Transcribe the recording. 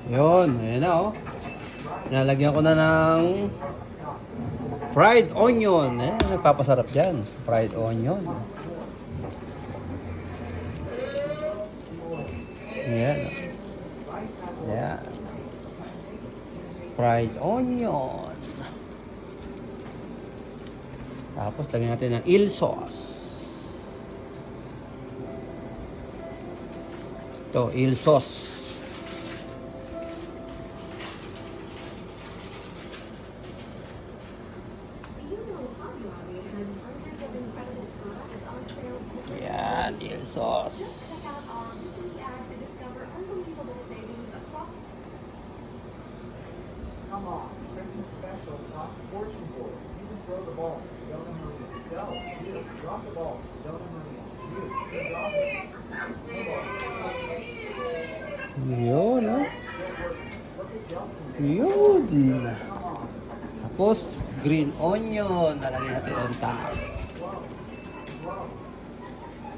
Yun, ayan na oh. Nalagyan ko na ng fried onion. Nagpapasarap dyan. Fried onion. Ayan. Ayan. Fried onion. Tapos lagyan natin ng eel sauce. Ito, eel sauce. Ayan, eel sauce. Come on, Christmas special, not fortune board. You can throw the ball. Donna Maria. Go. You. Drop the ball. Donna Maria. You. Good job. Yun, oh. Look at Jelson. Yun. Come on. Tapos, green onion. Nalagyan natin on top. Whoa. Whoa.